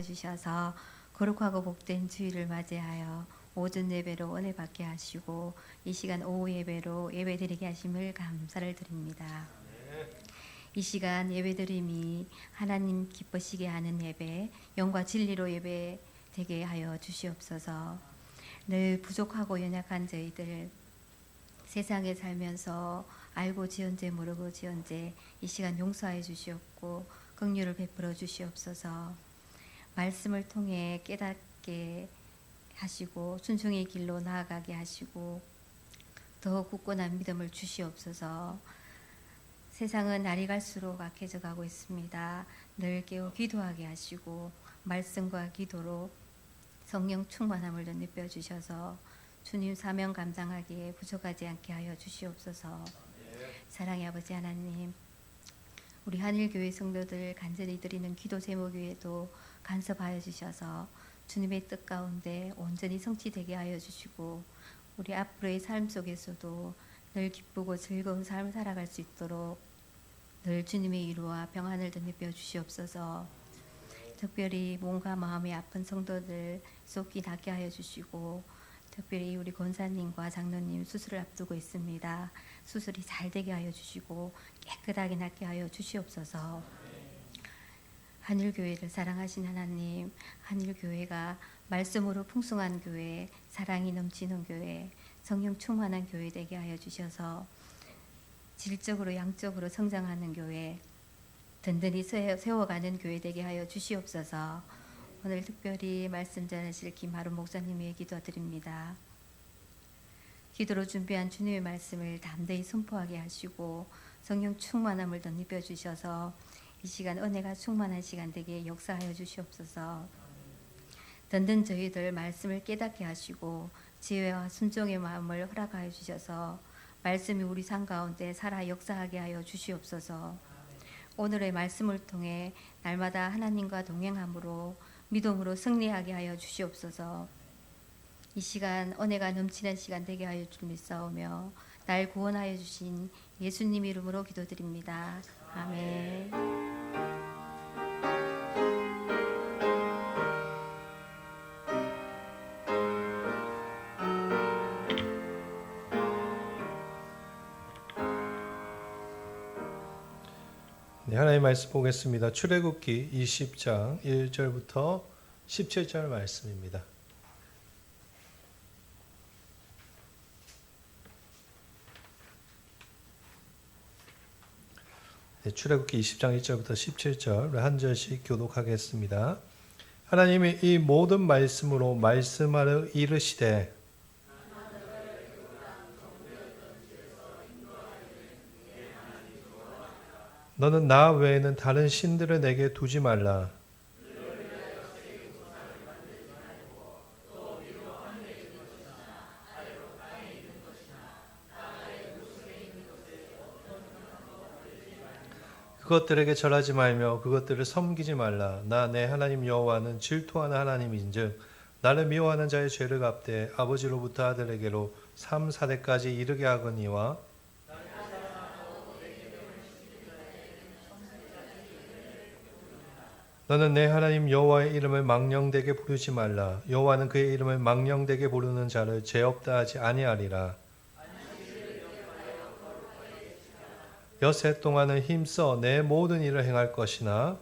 주셔서 거룩하고 복된 주일을 맞이하여 모든 예배로 은혜 받게 하시고 이 시간 오후 예배로 예배드리게 하심을 감사를 드립니다. 이 시간 예배드림이 하나님 기쁘시게 하는 예배, 영과 진리로 예배 되게 하여 주시옵소서. 늘 부족하고 연약한 저희들 세상에 살면서 알고 지은죄 모르고 지은죄 이 시간 용서해 주시옵고 긍휼을 베풀어 주시옵소서. 말씀을 통해 깨닫게 하시고 순종의 길로 나아가게 하시고 더 굳건한 믿음을 주시옵소서. 세상은 날이 갈수록 악해져 가고 있습니다. 늘 깨어 기도하게 하시고 말씀과 기도로 성령 충만함을 느껴 주셔서 주님 사명 감당하기에 부족하지 않게 하여 주시옵소서. 사랑의 아버지 하나님, 우리 한일교회 성도들 간절히 드리는 기도 제목 위에도 간섭하여 주셔서 주님의 뜻 가운데 온전히 성취되게 하여 주시고 우리 앞으로의 삶 속에서도 늘 기쁘고 즐거운 삶을 살아갈 수 있도록 늘 주님의 위로와 평안을 드리며 주시옵소서. 특별히 몸과 마음이 아픈 성도들 속히 낫게 하여 주시고 특별히 우리 권사님과 장로님 수술을 앞두고 있습니다. 수술이 잘 되게 하여 주시고 깨끗하게 낫게 하여 주시옵소서. 한일교회를 사랑하신 하나님, 한일교회가 말씀으로 풍성한 교회, 사랑이 넘치는 교회, 성령 충만한 교회 되게 하여 주셔서 질적으로 양적으로 성장하는 교회, 든든히 세워가는 교회 되게 하여 주시옵소서. 오늘 특별히 말씀 전하실 김하루 목사님의 기도드립니다. 기도로 준비한 주님의 말씀을 담대히 선포하게 하시고 성령 충만함을 덧입혀 주셔서 이 시간 은혜가 충만한 시간 되게 역사하여 주시옵소서. 든든 저희들 말씀을 깨닫게 하시고 지혜와 순종의 마음을 허락하여 주셔서 말씀이 우리 삶 가운데 살아 역사하게 하여 주시옵소서. 오늘의 말씀을 통해 날마다 하나님과 동행함으로 믿음으로 승리하게 하여 주시옵소서. 이 시간 은혜가 넘치는 시간 되게 하여 줄 믿사오며 날 구원하여 주신 예수님 이름으로 기도드립니다. 아멘. 네, 하나님 말씀 보겠습니다. 출애굽기 20장 1절부터 17절 말씀입니다. 네, 출애굽기 20장 1절부터 17절 한 절씩 교독하겠습니다. 하나님이 이 모든 말씀으로 말씀하여 이르시되 너는 나 외에는 다른 신들을 내게 두지 말라. 그것들에게 절하지 말며 그것들을 섬기지 말라. 나 내 하나님 여호와는 질투하는 하나님인즉 나를 미워하는 자의 죄를 갚되 아버지로부터 아들에게로 3, 4대까지 이르게 하거니와 너는 내 하나님 여호와의 이름을 망령되게 부르지 말라. 여호와는 그의 이름을 망령되게 부르는 자를 죄 없다 하지 아니하리라. 엿새 동안은 힘써 내 모든 일을 행할 것이나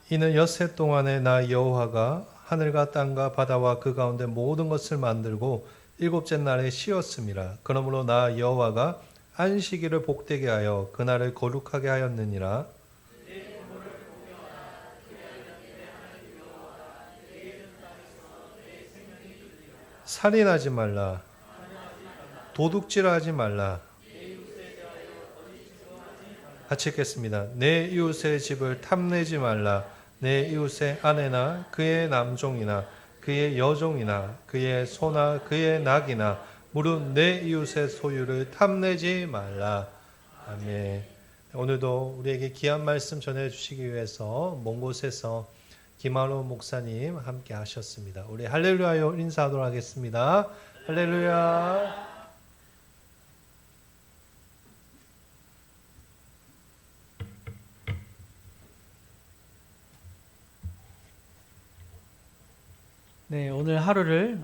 이는 엿새 동안에 나 여호와가 하늘과 땅과 바다와 그 가운데 모든 것을 만들고 일곱째 날에 쉬었음이라. 그러므로 나 여호와가 안식일을 복되게 하여 그날을 거룩하게 하였느니라. 살인하지 말라. 도둑질하지 말라. 같이 읽겠습니다. 내 이웃의 집을 탐내지 말라. 내 이웃의 아내나 그의 남종이나 그의 여종이나 그의 소나 그의 낙이나 무릇 내 이웃의 소유를 탐내지 말라. 아멘. 오늘도 우리에게 귀한 말씀 전해주시기 위해서 먼 곳에서 김한호 목사님 함께 하셨습니다. 우리 할렐루야요 인사하도록 하겠습니다. 할렐루야. 네, 오늘 하루를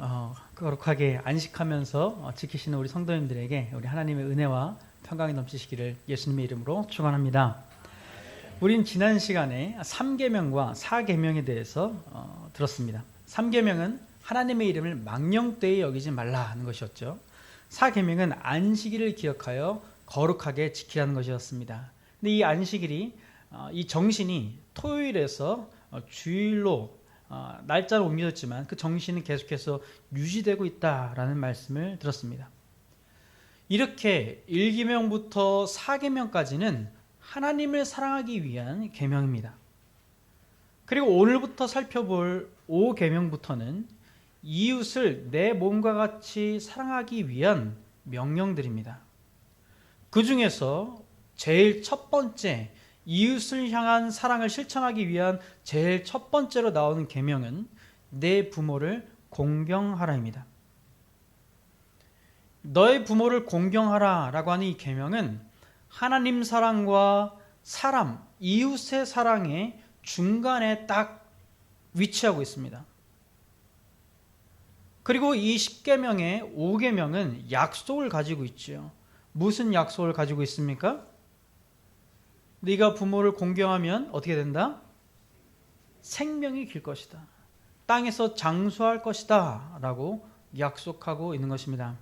거룩하게 안식하면서 지키시는 우리 성도님들에게 우리 하나님의 은혜와 평강이 넘치시기를 예수님의 이름으로 축원합니다. 우린 지난 시간에 3계명과 4계명에 대해서 들었습니다. 3계명은 하나님의 이름을 망령되이 여기지 말라는 것이었죠. 4계명은 안식일을 기억하여 거룩하게 지키라는 것이었습니다. 근데 이 안식일이 이 정신이 토요일에서 주일로 날짜를 옮겨졌지만 그 정신은 계속해서 유지되고 있다라는 말씀을 들었습니다. 이렇게 1계명부터 4계명까지는 하나님을 사랑하기 위한 계명입니다. 그리고 오늘부터 살펴볼 5계명부터는 이웃을 내 몸과 같이 사랑하기 위한 명령들입니다. 그 중에서 제일 첫 번째 이웃을 향한 사랑을 실천하기 위한 제일 첫 번째로 나오는 계명은 내 부모를 공경하라입니다. 너의 부모를 공경하라 라고 하는 이 계명은 하나님 사랑과 사람, 이웃의 사랑의 중간에 딱 위치하고 있습니다. 그리고 이 10계명의 5계명은 약속을 가지고 있죠. 무슨 약속을 가지고 있습니까? 네가 부모를 공경하면 어떻게 된다? 생명이 길 것이다. 땅에서 장수할 것이다 라고 약속하고 있는 것입니다.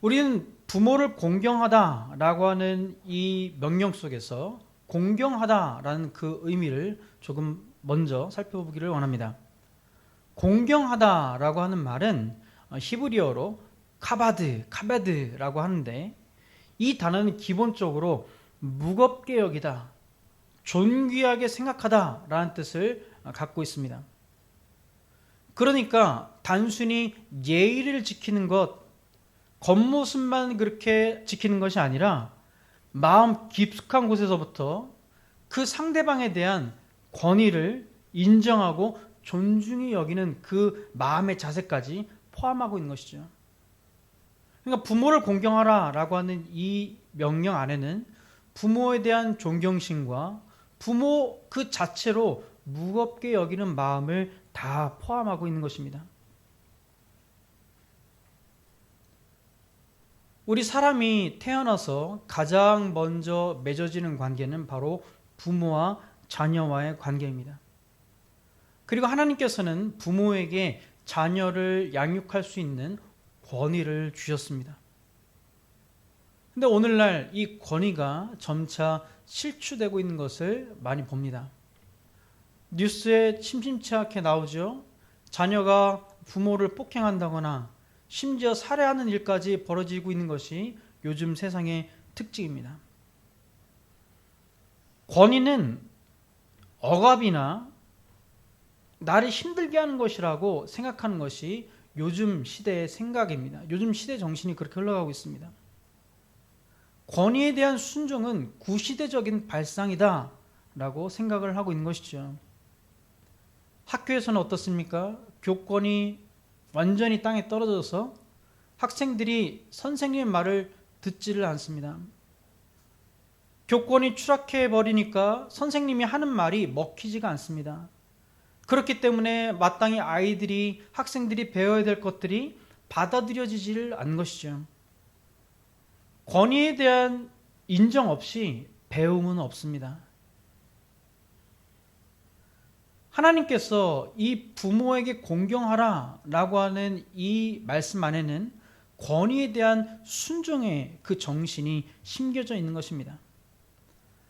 우리는 부모를 공경하다 라고 하는 이 명령 속에서 공경하다 라는 그 의미를 조금 먼저 살펴보기를 원합니다. 공경하다 라고 하는 말은 히브리어로 카베드 라고 하는데 이 단어는 기본적으로 무겁게 여기다, 존귀하게 생각하다 라는 뜻을 갖고 있습니다. 그러니까 단순히 예의를 지키는 것, 겉모습만 그렇게 지키는 것이 아니라 마음 깊숙한 곳에서부터 그 상대방에 대한 권위를 인정하고 존중히 여기는 그 마음의 자세까지 포함하고 있는 것이죠. 그러니까 부모를 공경하라 라고 하는 이 명령 안에는 부모에 대한 존경심과 부모 그 자체로 무겁게 여기는 마음을 다 포함하고 있는 것입니다. 우리 사람이 태어나서 가장 먼저 맺어지는 관계는 바로 부모와 자녀와의 관계입니다. 그리고 하나님께서는 부모에게 자녀를 양육할 수 있는 권위를 주셨습니다. 근데 오늘날 이 권위가 점차 실추되고 있는 것을 많이 봅니다. 뉴스에 심심치 않게 나오죠. 자녀가 부모를 폭행한다거나 심지어 살해하는 일까지 벌어지고 있는 것이 요즘 세상의 특징입니다. 권위는 억압이나 나를 힘들게 하는 것이라고 생각하는 것이 요즘 시대의 생각입니다. 요즘 시대 정신이 그렇게 흘러가고 있습니다. 권위에 대한 순종은 구시대적인 발상이다 라고 생각을 하고 있는 것이죠. 학교에서는 어떻습니까? 교권이 완전히 땅에 떨어져서 학생들이 선생님의 말을 듣지를 않습니다. 교권이 추락해 버리니까 선생님이 하는 말이 먹히지가 않습니다. 그렇기 때문에 마땅히 아이들이, 학생들이 배워야 될 것들이 받아들여지지를 않는 것이죠. 권위에 대한 인정 없이 배움은 없습니다. 하나님께서 이 부모에게 공경하라 라고 하는 이 말씀 안에는 권위에 대한 순종의 그 정신이 심겨져 있는 것입니다.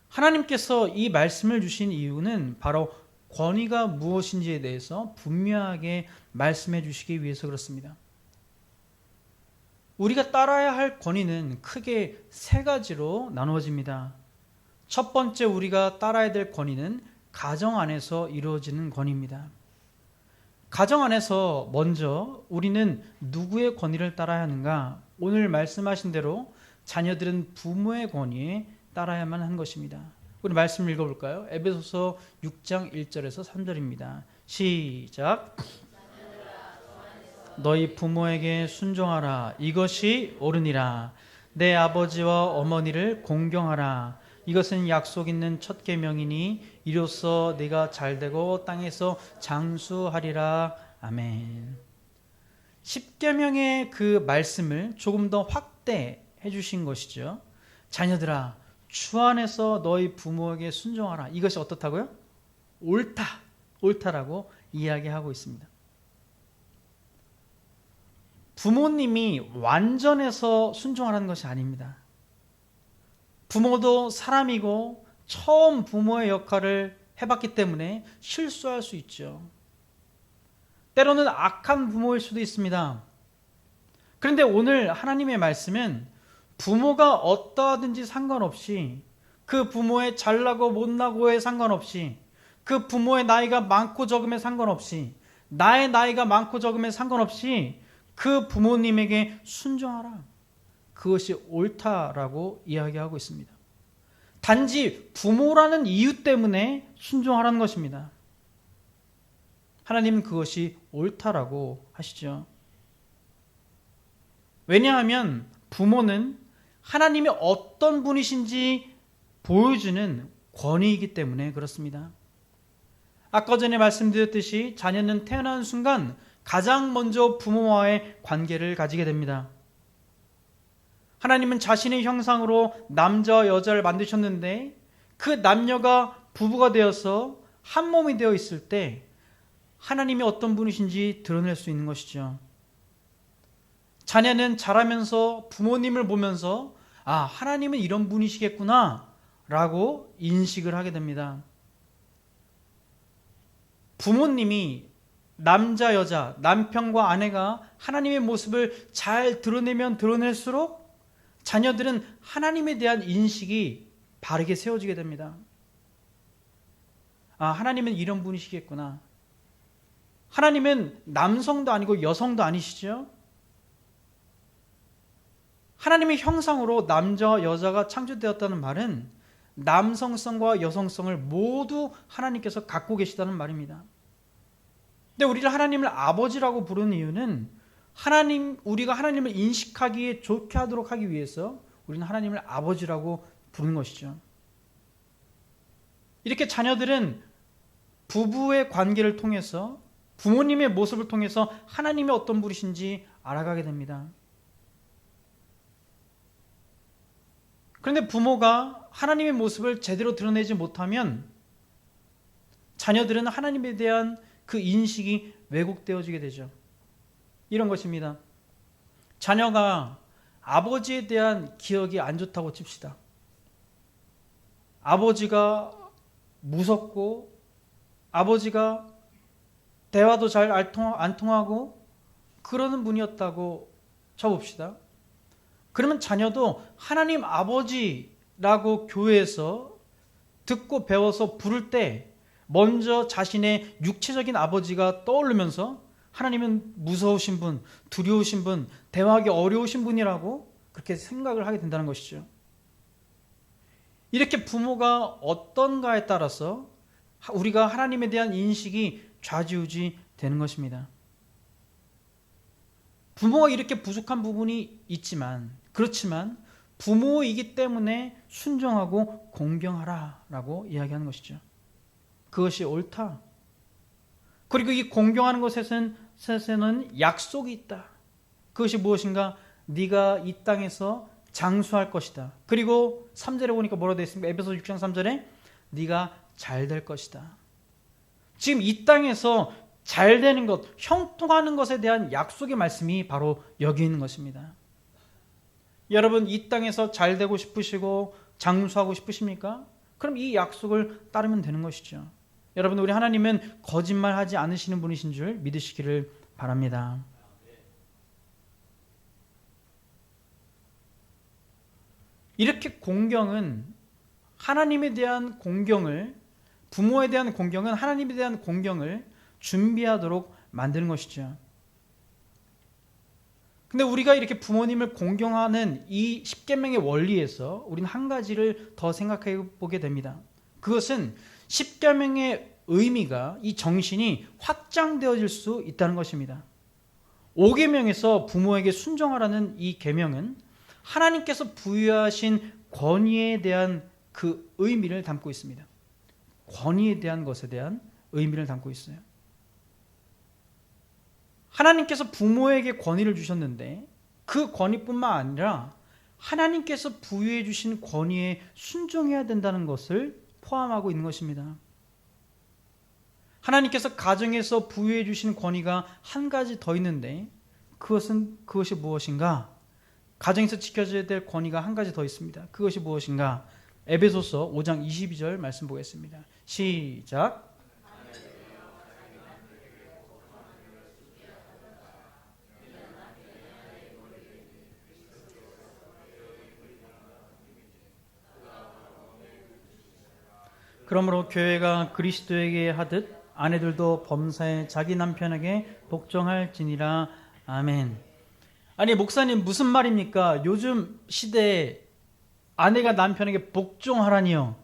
하나님께서 이 말씀을 주신 이유는 바로 권위가 무엇인지에 대해서 분명하게 말씀해 주시기 위해서 그렇습니다. 우리가 따라야 할 권위는 크게 세 가지로 나누어집니다. 첫 번째 우리가 따라야 될 권위는 가정 안에서 이루어지는 권위입니다. 가정 안에서 먼저 우리는 누구의 권위를 따라야 하는가? 오늘 말씀하신 대로 자녀들은 부모의 권위에 따라야만 하는 것입니다. 우리 말씀 읽어볼까요? 에베소서 6장 1절에서 3절입니다. 시작. 너희 부모에게 순종하라. 이것이 옳으니라. 내 아버지와 어머니를 공경하라. 이것은 약속 있는 첫 계명이니 이로써 네가 잘되고 땅에서 장수하리라. 아멘. 10계명의 그 말씀을 조금 더 확대해 주신 것이죠. 자녀들아, 주 안에서 너희 부모에게 순종하라. 이것이 어떻다고요? 옳다. 옳다라고 이야기하고 있습니다. 부모님이 완전해서 순종하라는 것이 아닙니다. 부모도 사람이고 처음 부모의 역할을 해봤기 때문에 실수할 수 있죠. 때로는 악한 부모일 수도 있습니다. 그런데 오늘 하나님의 말씀은 부모가 어떠하든지 상관없이, 그 부모의 잘나고 못나고에 상관없이, 그 부모의 나이가 많고 적음에 상관없이, 나의 나이가 많고 적음에 상관없이 그 부모님에게 순종하라. 그것이 옳다라고 이야기하고 있습니다. 단지 부모라는 이유 때문에 순종하라는 것입니다. 하나님은 그것이 옳다라고 하시죠. 왜냐하면 부모는 하나님이 어떤 분이신지 보여주는 권위이기 때문에 그렇습니다. 아까 전에 말씀드렸듯이 자녀는 태어나는 순간 가장 먼저 부모와의 관계를 가지게 됩니다. 하나님은 자신의 형상으로 남자와 여자를 만드셨는데 그 남녀가 부부가 되어서 한 몸이 되어 있을 때 하나님이 어떤 분이신지 드러낼 수 있는 것이죠. 자녀는 자라면서 부모님을 보면서 하나님은 이런 분이시겠구나 라고 인식을 하게 됩니다. 부모님이 남자, 여자, 남편과 아내가 하나님의 모습을 잘 드러내면 드러낼수록 자녀들은 하나님에 대한 인식이 바르게 세워지게 됩니다. 하나님은 이런 분이시겠구나. 하나님은 남성도 아니고 여성도 아니시죠? 하나님의 형상으로 남자와 여자가 창조되었다는 말은 남성성과 여성성을 모두 하나님께서 갖고 계시다는 말입니다. 근데 우리를 하나님을 아버지라고 부르는 이유는 우리가 하나님을 인식하기에 좋게 하도록 하기 위해서 우리는 하나님을 아버지라고 부르는 것이죠. 이렇게 자녀들은 부부의 관계를 통해서, 부모님의 모습을 통해서 하나님이 어떤 분이신지 알아가게 됩니다. 그런데 부모가 하나님의 모습을 제대로 드러내지 못하면 자녀들은 하나님에 대한 그 인식이 왜곡되어지게 되죠. 이런 것입니다. 자녀가 아버지에 대한 기억이 안 좋다고 칩시다. 아버지가 무섭고 아버지가 대화도 잘 안 통하고 그러는 분이었다고 쳐봅시다. 그러면 자녀도 하나님 아버지라고 교회에서 듣고 배워서 부를 때 먼저 자신의 육체적인 아버지가 떠오르면서 하나님은 무서우신 분, 두려우신 분, 대화하기 어려우신 분이라고 그렇게 생각을 하게 된다는 것이죠. 이렇게 부모가 어떤가에 따라서 우리가 하나님에 대한 인식이 좌지우지 되는 것입니다. 부모가 이렇게 부족한 부분이 있지만, 그렇지만 부모이기 때문에 순종하고 공경하라라고 이야기하는 것이죠. 그것이 옳다. 그리고 이 공경하는 것에는 약속이 있다. 그것이 무엇인가? 네가 이 땅에서 장수할 것이다. 그리고 3절에 보니까 뭐라고 되어 있습니까? 에베소 6장 3절에 네가 잘 될 것이다. 지금 이 땅에서 잘 되는 것, 형통하는 것에 대한 약속의 말씀이 바로 여기 있는 것입니다. 여러분, 이 땅에서 잘 되고 싶으시고 장수하고 싶으십니까? 그럼 이 약속을 따르면 되는 것이죠. 여러분, 우리 하나님은 거짓말하지 않으시는 분이신 줄 믿으시기를 바랍니다. 이렇게 공경은 하나님에 대한 공경을, 부모에 대한 공경은 하나님에 대한 공경을 준비하도록 만드는 것이죠. 근데 우리가 이렇게 부모님을 공경하는 이 십계명의 원리에서 우리는 한 가지를 더 생각해 보게 됩니다. 그것은 십계명의 의미가, 이 정신이 확장되어질 수 있다는 것입니다. 5계명에서 부모에게 순종하라는 이 계명은 하나님께서 부여하신 권위에 대한 그 의미를 담고 있습니다. 권위에 대한 것에 대한 의미를 담고 있어요. 하나님께서 부모에게 권위를 주셨는데 그 권위뿐만 아니라 하나님께서 부여해 주신 권위에 순종해야 된다는 것을 포함하고 있는 것입니다. 하나님께서 가정에서 부여해 주신 권위가 한 가지 더 있는데 그것이 무엇인가? 가정에서 지켜져야 될 권위가 한 가지 더 있습니다. 그것이 무엇인가? 에베소서 5장 22절 말씀 보겠습니다. 시작. 그러므로 교회가 그리스도에게 하듯 아내들도 범사에 자기 남편에게 복종할지니라. 아멘. 아니 목사님 무슨 말입니까? 요즘 시대에 아내가 남편에게 복종하라니요.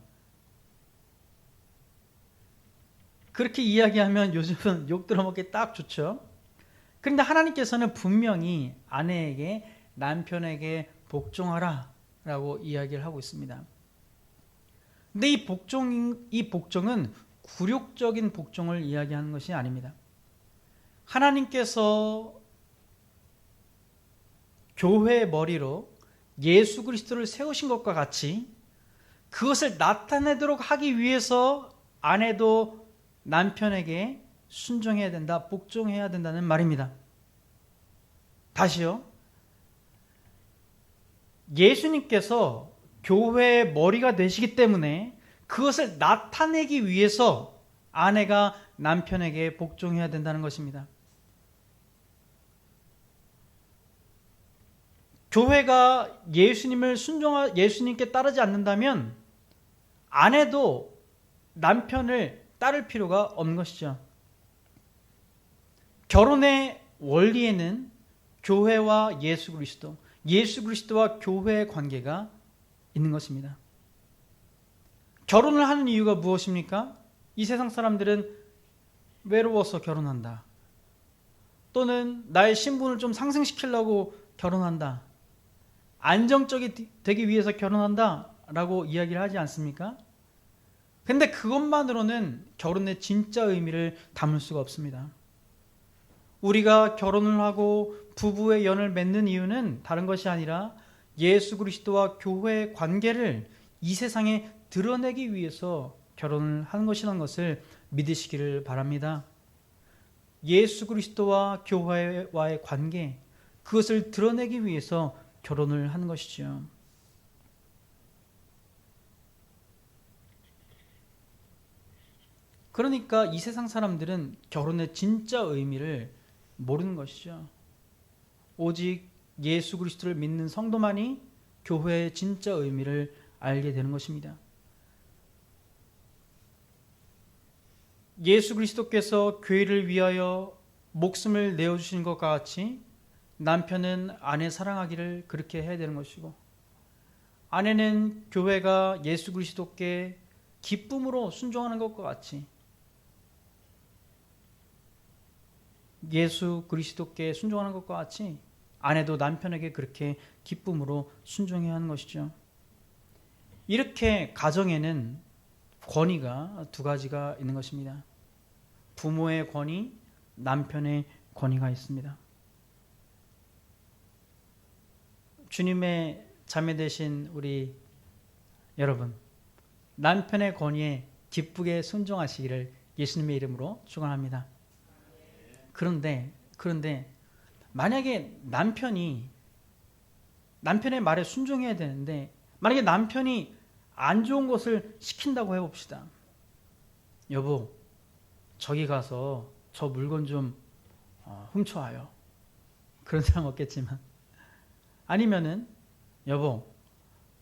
그렇게 이야기하면 요즘은 욕 들어먹기 딱 좋죠. 그런데 하나님께서는 분명히 아내에게 남편에게 복종하라 라고 이야기를 하고 있습니다. 근데 이 복종은 굴욕적인 복종을 이야기하는 것이 아닙니다. 하나님께서 교회의 머리로 예수 그리스도를 세우신 것과 같이 그것을 나타내도록 하기 위해서 아내도 남편에게 순종해야 된다, 복종해야 된다는 말입니다. 다시요. 예수님께서 교회의 머리가 되시기 때문에 그것을 나타내기 위해서 아내가 남편에게 복종해야 된다는 것입니다. 교회가 예수님께 따르지 않는다면 아내도 남편을 따를 필요가 없는 것이죠. 결혼의 원리에는 교회와 예수 그리스도와 교회의 관계가 있는 것입니다. 결혼을 하는 이유가 무엇입니까? 이 세상 사람들은 외로워서 결혼한다. 또는 나의 신분을 좀 상승시키려고 결혼한다. 안정적이 되기 위해서 결혼한다 라고 이야기를 하지 않습니까? 근데 그것만으로는 결혼의 진짜 의미를 담을 수가 없습니다. 우리가 결혼을 하고 부부의 연을 맺는 이유는 다른 것이 아니라 예수 그리스도와 교회의 관계를 이 세상에 드러내기 위해서 결혼을 하는 것이라는 것을 믿으시기를 바랍니다. 예수 그리스도와 교회와의 관계, 그것을 드러내기 위해서 결혼을 하는 것이죠. 그러니까 이 세상 사람들은 결혼의 진짜 의미를 모르는 것이죠. 오직 예수 그리스도를 믿는 성도만이 교회의 진짜 의미를 알게 되는 것입니다. 예수 그리스도께서 교회를 위하여 목숨을 내어주신 것과 같이 남편은 아내 사랑하기를 그렇게 해야 되는 것이고, 아내는 교회가 예수 그리스도께 기쁨으로 순종하는 것과 같이 예수 그리스도께 순종하는 것과 같이 아내도 남편에게 그렇게 기쁨으로 순종해야 하는 것이죠. 이렇게 가정에는 권위가 두 가지가 있는 것입니다. 부모의 권위, 남편의 권위가 있습니다. 주님의 자매 되신 우리 여러분, 남편의 권위에 기쁘게 순종하시기를 예수님의 이름으로 축원합니다. 그런데 만약에 남편의 말에 순종해야 되는데 만약에 남편이 안 좋은 것을 시킨다고 해봅시다. 여보, 저기 가서 저 물건 좀 훔쳐와요. 그런 사람 없겠지만, 아니면은 여보,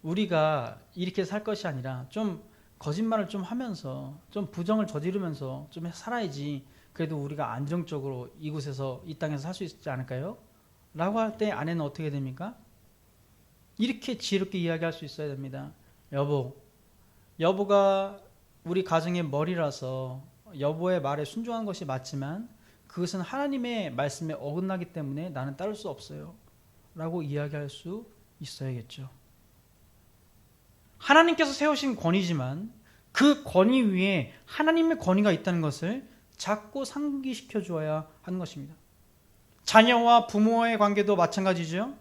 우리가 이렇게 살 것이 아니라 좀 거짓말을 좀 하면서 좀 부정을 저지르면서 좀 살아야지. 그래도 우리가 안정적으로 이곳에서 이 땅에서 살 수 있지 않을까요? 라고 할 때 아내는 어떻게 됩니까? 이렇게 지혜롭게 이야기할 수 있어야 됩니다. 여보가 우리 가정의 머리라서 여보의 말에 순종하는 것이 맞지만 그것은 하나님의 말씀에 어긋나기 때문에 나는 따를 수 없어요 라고 이야기할 수 있어야겠죠. 하나님께서 세우신 권위지만 그 권위 위에 하나님의 권위가 있다는 것을 자꾸 상기시켜 주어야 하는 것입니다. 자녀와 부모의 관계도 마찬가지죠.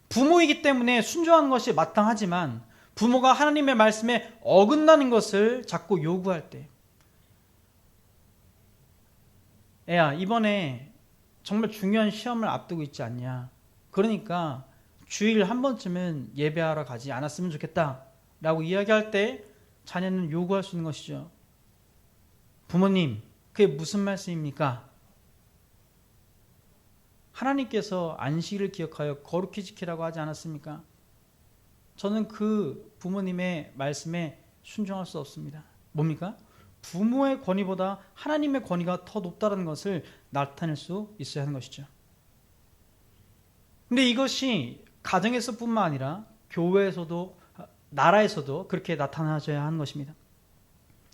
부모이기 때문에 순종하는 것이 마땅하지만 부모가 하나님의 말씀에 어긋나는 것을 자꾸 요구할 때, 애야 이번에 정말 중요한 시험을 앞두고 있지 않냐, 그러니까 주일 한 번쯤은 예배하러 가지 않았으면 좋겠다 라고 이야기할 때 자녀는 요구할 수 있는 것이죠. 부모님, 그게 무슨 말씀입니까? 하나님께서 안식일을 기억하여 거룩히 지키라고 하지 않았습니까? 저는 그 부모님의 말씀에 순종할 수 없습니다. 뭡니까? 부모의 권위보다 하나님의 권위가 더 높다는 것을 나타낼 수 있어야 하는 것이죠. 근데 이것이 가정에서뿐만 아니라 교회에서도, 나라에서도 그렇게 나타나져야 하는 것입니다.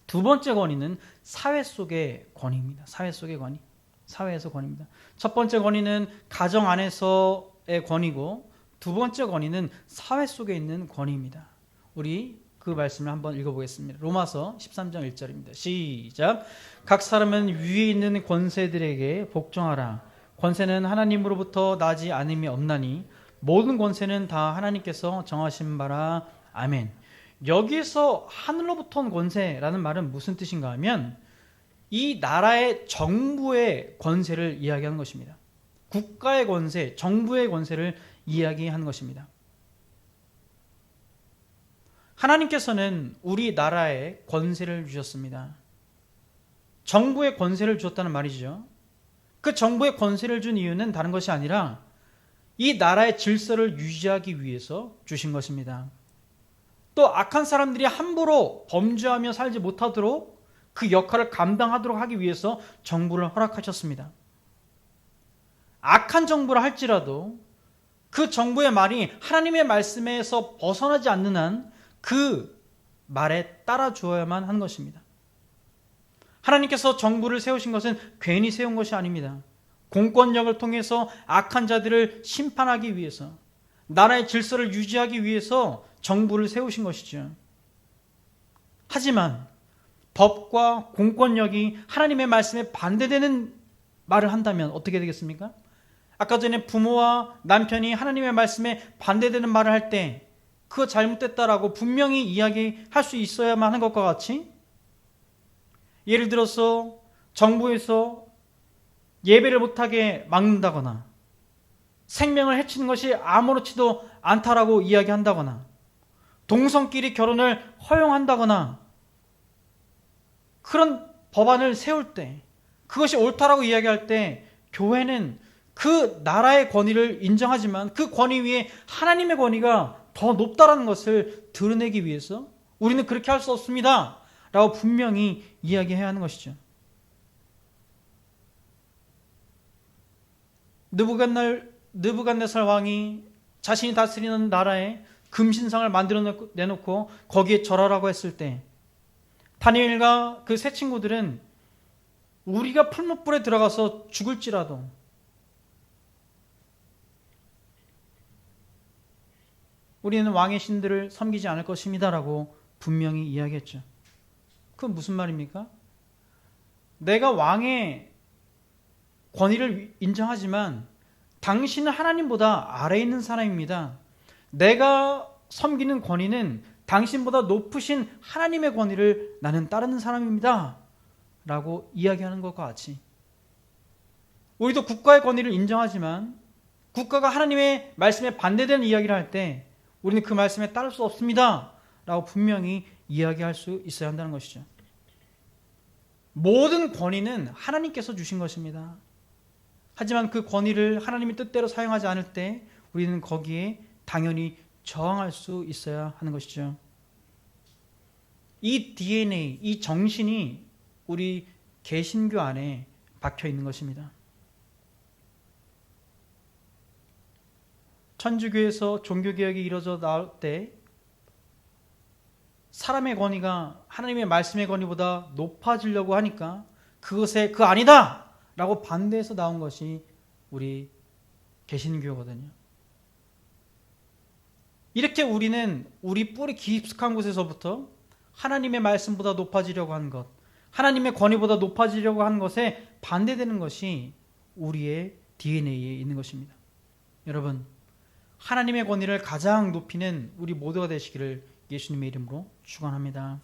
두 번째 권위는 사회 속의 권위입니다. 사회 속의 권위. 사회에서 권위입니다. 첫 번째 권위는 가정 안에서의 권위고, 두 번째 권위는 사회 속에 있는 권위입니다. 우리 그 말씀을 한번 읽어보겠습니다. 로마서 13장 1절입니다. 시작. 각 사람은 위에 있는 권세들에게 복종하라. 권세는 하나님으로부터 나지 않음이 없나니 모든 권세는 다 하나님께서 정하신 바라. 아멘. 여기서 하늘로부터 온 권세라는 말은 무슨 뜻인가 하면 이 나라의 정부의 권세를 이야기하는 것입니다. 국가의 권세, 정부의 권세를 이야기하는 것입니다. 하나님께서는 우리나라에 권세를 주셨습니다. 정부의 권세를 주셨다는 말이죠. 그 정부의 권세를 준 이유는 다른 것이 아니라 이 나라의 질서를 유지하기 위해서 주신 것입니다. 또 악한 사람들이 함부로 범죄하며 살지 못하도록 그 역할을 감당하도록 하기 위해서 정부를 허락하셨습니다. 악한 정부를 할지라도 그 정부의 말이 하나님의 말씀에서 벗어나지 않는 한 그 말에 따라 주어야만 하는 것입니다. 하나님께서 정부를 세우신 것은 괜히 세운 것이 아닙니다. 공권력을 통해서 악한 자들을 심판하기 위해서, 나라의 질서를 유지하기 위해서 정부를 세우신 것이죠. 하지만 법과 공권력이 하나님의 말씀에 반대되는 말을 한다면 어떻게 되겠습니까? 아까 전에 부모와 남편이 하나님의 말씀에 반대되는 말을 할 때 그거 잘못됐다라고 분명히 이야기할 수 있어야만 하는 것과 같이, 예를 들어서 정부에서 예배를 못하게 막는다거나 생명을 해치는 것이 아무렇지도 않다라고 이야기한다거나 동성끼리 결혼을 허용한다거나 그런 법안을 세울 때, 그것이 옳다라고 이야기할 때 교회는 그 나라의 권위를 인정하지만 그 권위 위에 하나님의 권위가 더 높다라는 것을 드러내기 위해서 우리는 그렇게 할 수 없습니다 라고 분명히 이야기해야 하는 것이죠. 느부갓네살 왕이 자신이 다스리는 나라에 금신상을 만들어 내놓고 거기에 절하라고 했을 때 다니엘과 그 세 친구들은 우리가 풀무불에 들어가서 죽을지라도 우리는 왕의 신들을 섬기지 않을 것입니다 라고 분명히 이야기했죠. 그건 무슨 말입니까? 내가 왕의 권위를 인정하지만 당신은 하나님보다 아래에 있는 사람입니다. 내가 섬기는 권위는 당신보다 높으신 하나님의 권위를 나는 따르는 사람입니다 라고 이야기하는 것과 같이, 우리도 국가의 권위를 인정하지만 국가가 하나님의 말씀에 반대되는 이야기를 할 때 우리는 그 말씀에 따를 수 없습니다 라고 분명히 이야기할 수 있어야 한다는 것이죠. 모든 권위는 하나님께서 주신 것입니다. 하지만 그 권위를 하나님의 뜻대로 사용하지 않을 때 우리는 거기에 당연히 저항할 수 있어야 하는 것이죠. 이 DNA, 이 정신이 우리 개신교 안에 박혀 있는 것입니다. 천주교에서 종교개혁이 이루어져 나올 때 사람의 권위가 하나님의 말씀의 권위보다 높아지려고 하니까 그것에 그 아니다! 라고 반대해서 나온 것이 우리 개신교거든요. 이렇게 우리는 우리 뿌리 깊숙한 곳에서부터 하나님의 말씀보다 높아지려고 한 것, 하나님의 권위보다 높아지려고 한 것에 반대되는 것이 우리의 DNA에 있는 것입니다. 여러분, 하나님의 권위를 가장 높이는 우리 모두가 되시기를 예수님의 이름으로 축원합니다.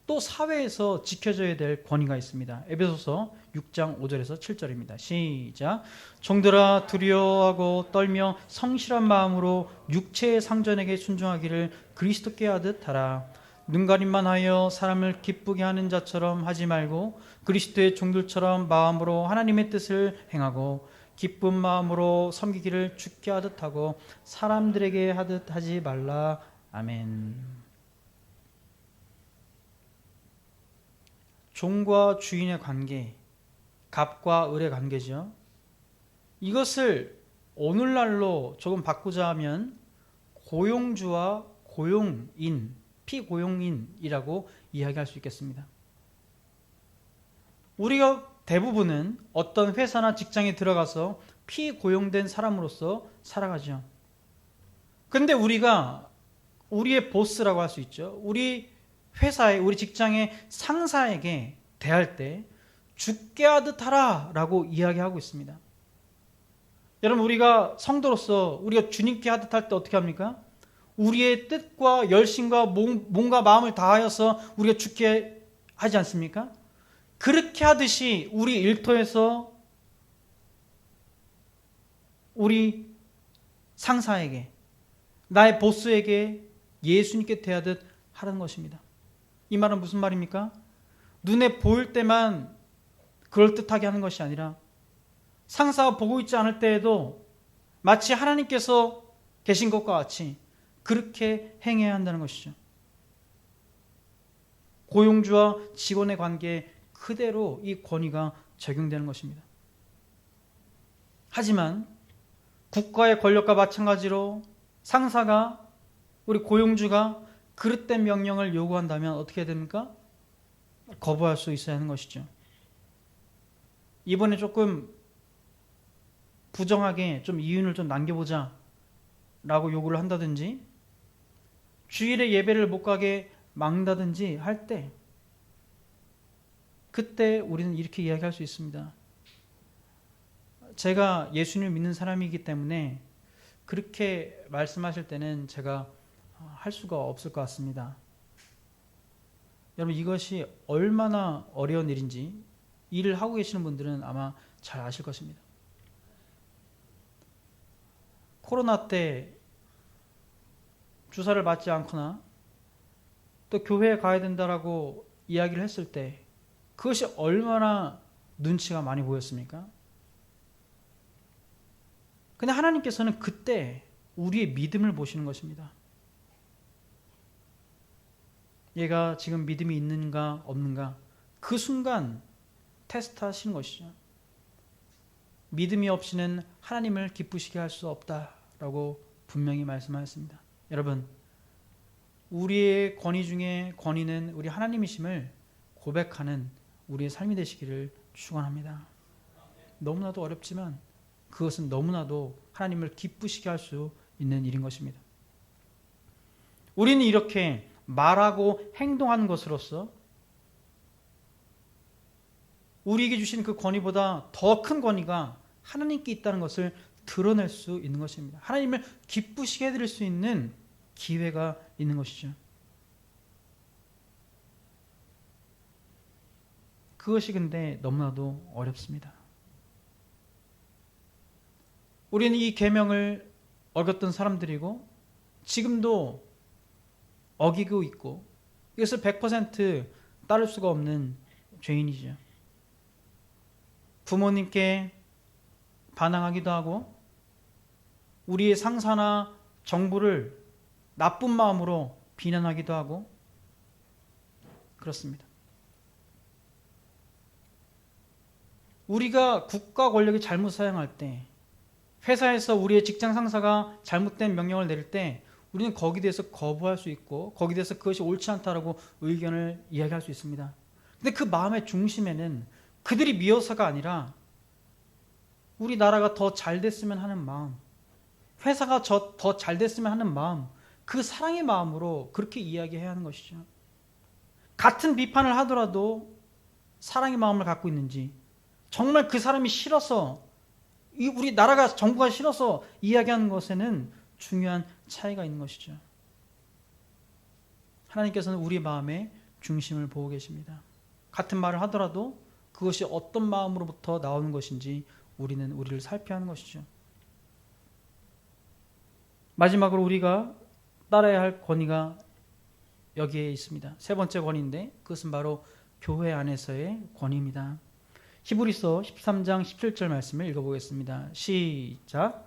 또 사회에서 지켜져야 될 권위가 있습니다. 에베소서 6장 5절에서 7절입니다. 시작. 종들아 두려워하고 떨며 성실한 마음으로 육체의 상전에게 순종하기를 그리스도께 하듯 하라. 눈가림만 하여 사람을 기쁘게 하는 자처럼 하지 말고 그리스도의 종들처럼 마음으로 하나님의 뜻을 행하고 기쁜 마음으로 섬기기를 주께 하듯 하고 사람들에게 하듯 하지 말라. 아멘. 종과 주인의 관계, 갑과 을의 관계죠. 이것을 오늘날로 조금 바꾸자 하면 고용주와 고용인, 피고용인이라고 이야기할 수 있겠습니다. 우리가 대부분은 어떤 회사나 직장에 들어가서 피고용된 사람으로서 살아가죠. 그런데 우리가 우리의 보스라고 할 수 있죠. 우리 회사에, 우리 직장의 상사에게 대할 때 주께 하듯 하라 라고 이야기하고 있습니다. 여러분, 우리가 성도로서 우리가 주님께 하듯 할 때 어떻게 합니까? 우리의 뜻과 열심과 몸과 마음을 다하여서 우리가 주께 하지 않습니까? 그렇게 하듯이 우리 일터에서 우리 상사에게, 나의 보스에게 예수님께 대하듯 하라는 것입니다. 이 말은 무슨 말입니까? 눈에 보일 때만 그럴듯하게 하는 것이 아니라 상사가 보고 있지 않을 때에도 마치 하나님께서 계신 것과 같이 그렇게 행해야 한다는 것이죠. 고용주와 직원의 관계에 그대로 이 권위가 적용되는 것입니다. 하지만 국가의 권력과 마찬가지로 상사가, 우리 고용주가 그릇된 명령을 요구한다면 어떻게 해야 됩니까? 거부할 수 있어야 하는 것이죠. 이번에 조금 부정하게 좀 이윤을 좀 남겨보자 라고 요구를 한다든지, 주일에 예배를 못 가게 막는다든지 할 때, 그때 우리는 이렇게 이야기할 수 있습니다. 제가 예수님을 믿는 사람이기 때문에 그렇게 말씀하실 때는 제가 할 수가 없을 것 같습니다. 여러분, 이것이 얼마나 어려운 일인지 일을 하고 계시는 분들은 아마 잘 아실 것입니다. 코로나 때 주사를 맞지 않거나 또 교회에 가야 된다라고 이야기를 했을 때 그것이 얼마나 눈치가 많이 보였습니까? 근데 하나님께서는 그때 우리의 믿음을 보시는 것입니다. 얘가 지금 믿음이 있는가 없는가, 그 순간 테스트 하시는 것이죠. 믿음이 없이는 하나님을 기쁘시게 할 수 없다라고 분명히 말씀하셨습니다. 여러분, 우리의 권위 중에 권위는 우리 하나님이심을 고백하는 우리의 삶이 되시기를 축원합니다. 너무나도 어렵지만 그것은 너무나도 하나님을 기쁘시게 할 수 있는 일인 것입니다. 우리는 이렇게 말하고 행동하는 것으로서 우리에게 주신 그 권위보다 더 큰 권위가 하나님께 있다는 것을 드러낼 수 있는 것입니다. 하나님을 기쁘시게 해드릴 수 있는 기회가 있는 것이죠. 그것이 근데 너무나도 어렵습니다. 우리는 이 계명을 어겼던 사람들이고 지금도 어기고 있고 이것을 100% 따를 수가 없는 죄인이죠. 부모님께 반항하기도 하고 우리의 상사나 정부를 나쁜 마음으로 비난하기도 하고 그렇습니다. 우리가 국가 권력이 잘못 사용할 때, 회사에서 우리의 직장 상사가 잘못된 명령을 내릴 때 우리는 거기에 대해서 거부할 수 있고 거기에 대해서 그것이 옳지 않다라고 의견을 이야기할 수 있습니다. 근데 그 마음의 중심에는 그들이 미워서가 아니라 우리나라가 더 잘 됐으면 하는 마음, 회사가 더 잘 됐으면 하는 마음, 그 사랑의 마음으로 그렇게 이야기해야 하는 것이죠. 같은 비판을 하더라도 사랑의 마음을 갖고 있는지, 정말 그 사람이 싫어서, 우리 나라가 정부가 싫어서 이야기하는 것에는 중요한 차이가 있는 것이죠. 하나님께서는 우리 마음의 중심을 보고 계십니다. 같은 말을 하더라도 그것이 어떤 마음으로부터 나오는 것인지 우리는 우리를 살펴야 하는 것이죠. 마지막으로 우리가 따라야 할 권위가 여기에 있습니다. 세 번째 권위인데 그것은 바로 교회 안에서의 권위입니다. 히브리서 13장 17절 말씀을 읽어보겠습니다. 시작.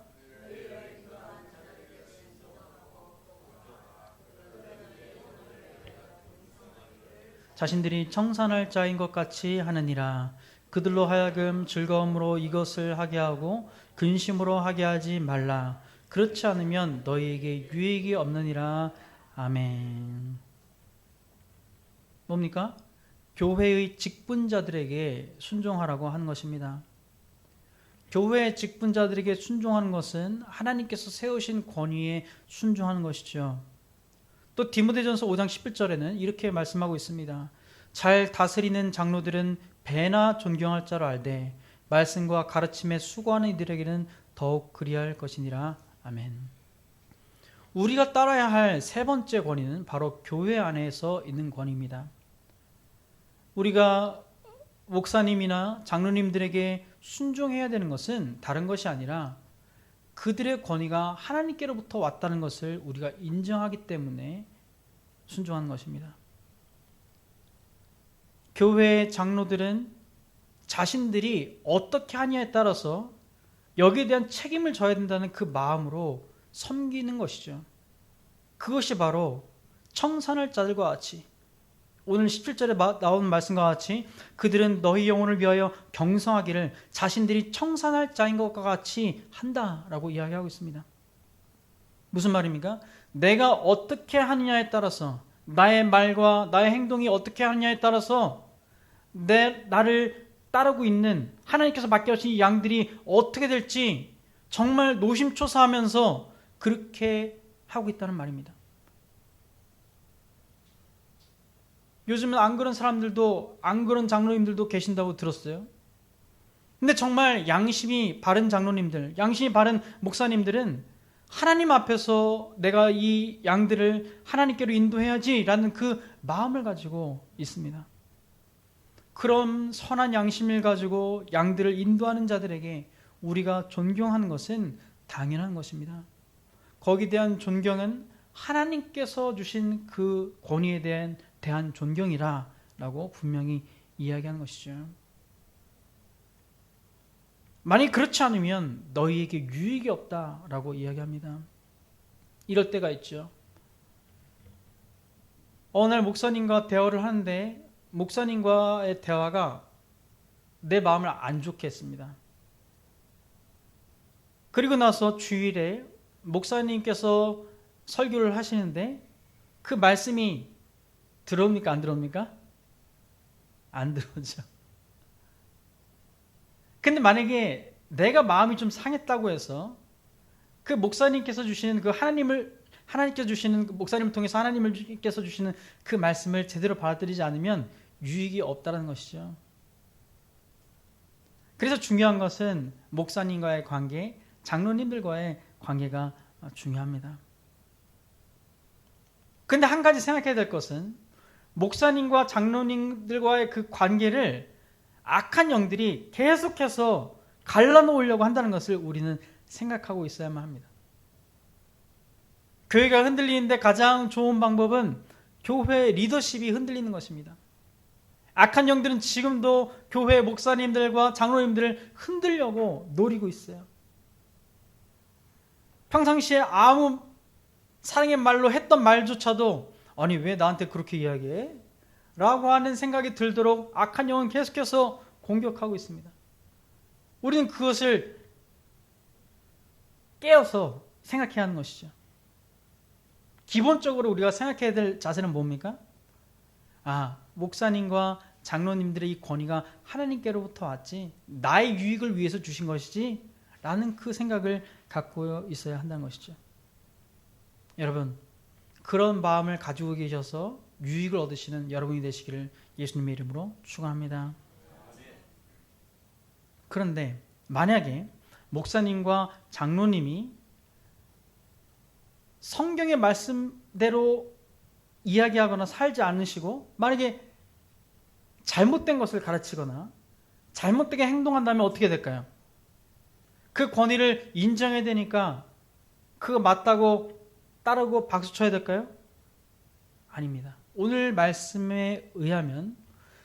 자신들이 청산할 자인 것 같이 하느니라. 그들로 하여금 즐거움으로 이것을 하게 하고 근심으로 하게 하지 말라. 그렇지 않으면 너희에게 유익이 없느니라. 아멘. 뭡니까? 교회의 직분자들에게 순종하라고 하는 것입니다. 교회의 직분자들에게 순종하는 것은 하나님께서 세우신 권위에 순종하는 것이죠. 또 디모데전서 5장 11절에는 이렇게 말씀하고 있습니다. 잘 다스리는 장로들은 배나 존경할 자로 알되 말씀과 가르침에 수고하는 이들에게는 더욱 그리할 것이니라. 아멘. 우리가 따라야 할 세 번째 권위는 바로 교회 안에서 있는 권위입니다. 우리가 목사님이나 장로님들에게 순종해야 되는 것은 다른 것이 아니라 그들의 권위가 하나님께로부터 왔다는 것을 우리가 인정하기 때문에 순종하는 것입니다. 교회 장로들은 자신들이 어떻게 하냐에 따라서 여기에 대한 책임을 져야 된다는 그 마음으로 섬기는 것이죠. 그것이 바로 청산할 자들과 같이, 오늘 17절에 나온 말씀과 같이 그들은 너희 영혼을 위하여 경성하기를 자신들이 청산할 자인 것과 같이 한다라고 이야기하고 있습니다. 무슨 말입니까? 내가 어떻게 하느냐에 따라서, 나의 말과 나의 행동이 어떻게 하느냐에 따라서 나를 따르고 있는 하나님께서 맡겨주신 양들이 어떻게 될지 정말 노심초사하면서 그렇게 하고 있다는 말입니다. 요즘은 안 그런 사람들도, 안 그런 장로님들도 계신다고 들었어요. 근데 정말 양심이 바른 장로님들, 양심이 바른 목사님들은 하나님 앞에서 내가 이 양들을 하나님께로 인도해야지라는 그 마음을 가지고 있습니다. 그런 선한 양심을 가지고 양들을 인도하는 자들에게 우리가 존경하는 것은 당연한 것입니다. 거기에 대한 존경은 하나님께서 주신 그 권위에 대한 존경이라고 분명히 이야기하는 것이죠. 만약 그렇지 않으면 너희에게 유익이 없다라고 이야기합니다. 이럴 때가 있죠. 어느 날 목사님과 대화를 하는데 목사님과의 대화가 내 마음을 안 좋게 했습니다. 그리고 나서 주일에 목사님께서 설교를 하시는데 그 말씀이 들어옵니까? 안 들어옵니까? 안 들어오죠. 근데 만약에 내가 마음이 좀 상했다고 해서 그 목사님께서 주시는 그 하나님께서 주시는 그 목사님을 통해서 하나님께서 주시는 그 말씀을 제대로 받아들이지 않으면 유익이 없다는 것이죠. 그래서 중요한 것은 목사님과의 관계, 장로님들과의 관계가 중요합니다. 근데 한 가지 생각해야 될 것은 목사님과 장로님들과의 그 관계를 악한 영들이 계속해서 갈라놓으려고 한다는 것을 우리는 생각하고 있어야만 합니다. 교회가 흔들리는데 가장 좋은 방법은 교회 리더십이 흔들리는 것입니다. 악한 영들은 지금도 교회 목사님들과 장로님들을 흔들려고 노리고 있어요. 평상시에 아무 사랑의 말로 했던 말조차도 아니 왜 나한테 그렇게 이야기해? 라고 하는 생각이 들도록 악한 영은 계속해서 공격하고 있습니다. 우리는 그것을 깨어서 생각해야 하는 것이죠. 기본적으로 우리가 생각해야 될 자세는 뭡니까? 목사님과 장로님들의 이 권위가 하나님께로부터 왔지 나의 유익을 위해서 주신 것이지 라는 그 생각을 갖고 있어야 한다는 것이죠. 여러분, 그런 마음을 가지고 계셔서 유익을 얻으시는 여러분이 되시기를 예수님의 이름으로 축원합니다. 그런데 만약에 목사님과 장로님이 성경의 말씀대로 이야기하거나 살지 않으시고 만약에 잘못된 것을 가르치거나 잘못되게 행동한다면 어떻게 될까요? 그 권위를 인정해야 되니까 그거 맞다고 따르고 박수 쳐야 될까요? 아닙니다. 오늘 말씀에 의하면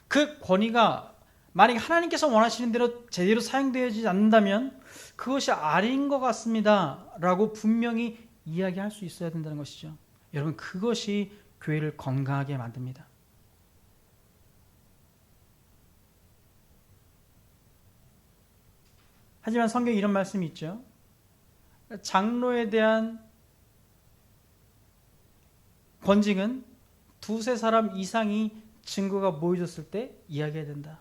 그 권위가 만약에 하나님께서 원하시는 대로 제대로 사용되지 않는다면 그것이 아닌 것 같습니다 라고 분명히 이야기할 수 있어야 된다는 것이죠. 여러분, 그것이 교회를 건강하게 만듭니다. 하지만 성경에 이런 말씀이 있죠. 장로에 대한 권징은 두세 사람 이상이 증거가 모여졌을 때 이야기해야 된다.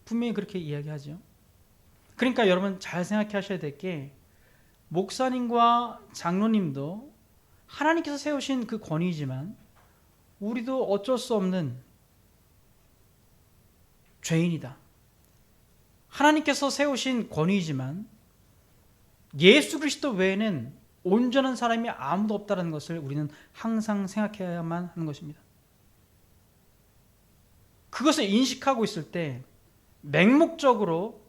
분명히 그렇게 이야기하죠. 그러니까 여러분 잘 생각해 하셔야 될 게 목사님과 장로님도 하나님께서 세우신 그 권위이지만 우리도 어쩔 수 없는 죄인이다. 하나님께서 세우신 권위이지만 예수 그리스도 외에는 온전한 사람이 아무도 없다는 것을 우리는 항상 생각해야만 하는 것입니다. 그것을 인식하고 있을 때 맹목적으로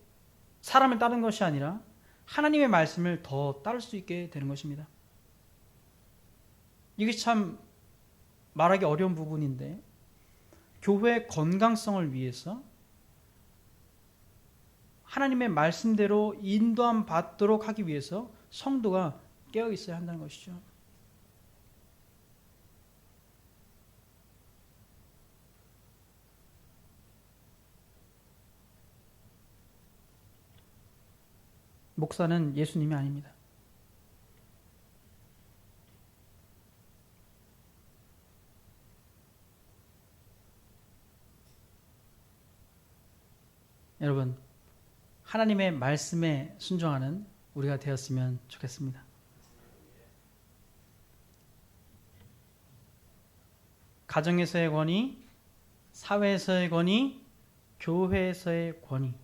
사람을 따르는 것이 아니라 하나님의 말씀을 더 따를 수 있게 되는 것입니다. 이게 참 말하기 어려운 부분인데 교회의 건강성을 위해서 하나님의 말씀대로 인도함 받도록 하기 위해서 성도가 깨어 있어야 한다는 것이죠. 목사는 예수님이 아닙니다. 여러분, 하나님의 말씀에 순종하는 우리가 되었으면 좋겠습니다. 가정에서의 권위, 사회에서의 권위, 교회에서의 권위,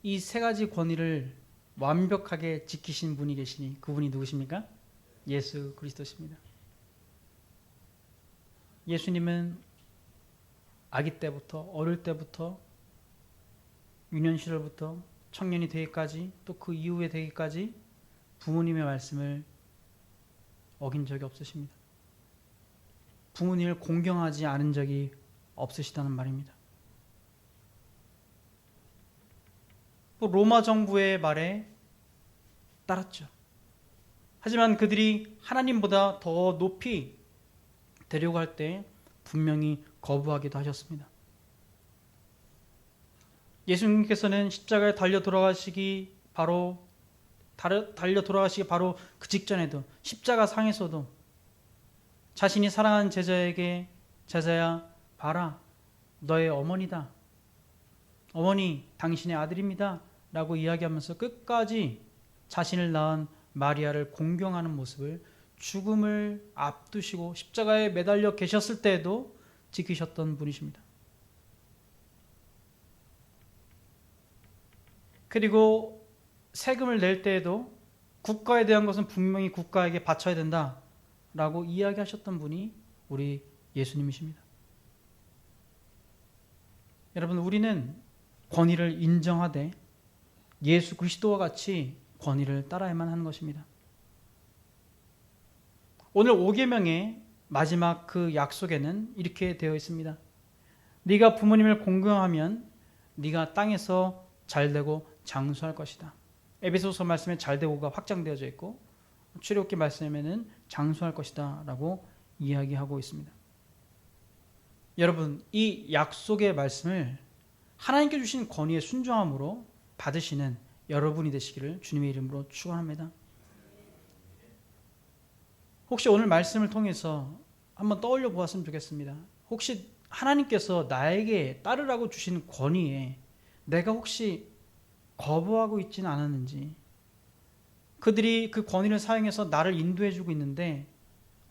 이 세 가지 권위를 완벽하게 지키신 분이 계시니 그분이 누구십니까? 예수 그리스도십니다. 예수님은 아기 때부터 어릴 때부터 유년 시절부터 청년이 되기까지 또 그 이후에 되기까지 부모님의 말씀을 어긴 적이 없으십니다. 부모님을 공경하지 않은 적이 없으시다는 말입니다. 또 로마 정부의 말에 따랐죠. 하지만 그들이 하나님보다 더 높이 되려고 할 때 분명히 거부하기도 하셨습니다. 예수님께서는 십자가에 달려 돌아가시기 바로 그 직전에도 십자가 상에서도 자신이 사랑하는 제자에게 제자야 봐라 너의 어머니다. 어머니 당신의 아들입니다. 라고 이야기하면서 끝까지 자신을 낳은 마리아를 공경하는 모습을 죽음을 앞두시고 십자가에 매달려 계셨을 때에도 지키셨던 분이십니다. 그리고 세금을 낼 때에도 국가에 대한 것은 분명히 국가에게 바쳐야 된다라고 이야기하셨던 분이 우리 예수님이십니다. 여러분, 우리는 권위를 인정하되 예수 그리스도와 같이 권위를 따라야만 하는 것입니다. 오늘 5계명의 마지막 그 약속에는 이렇게 되어 있습니다. 네가 부모님을 공경하면 네가 땅에서 잘되고 장수할 것이다. 에베소서 말씀에 잘되고가 확장되어져 있고 출애굽기 말씀에는 장수할 것이다 라고 이야기하고 있습니다. 여러분, 이 약속의 말씀을 하나님께 주신 권위에 순종함으로 받으시는 여러분이 되시기를 주님의 이름으로 축원합니다. 혹시 오늘 말씀을 통해서 한번 떠올려 보았으면 좋겠습니다. 혹시 하나님께서 나에게 따르라고 주신 권위에 내가 혹시 거부하고 있지는 않았는지, 그들이 그 권위를 사용해서 나를 인도해 주고 있는데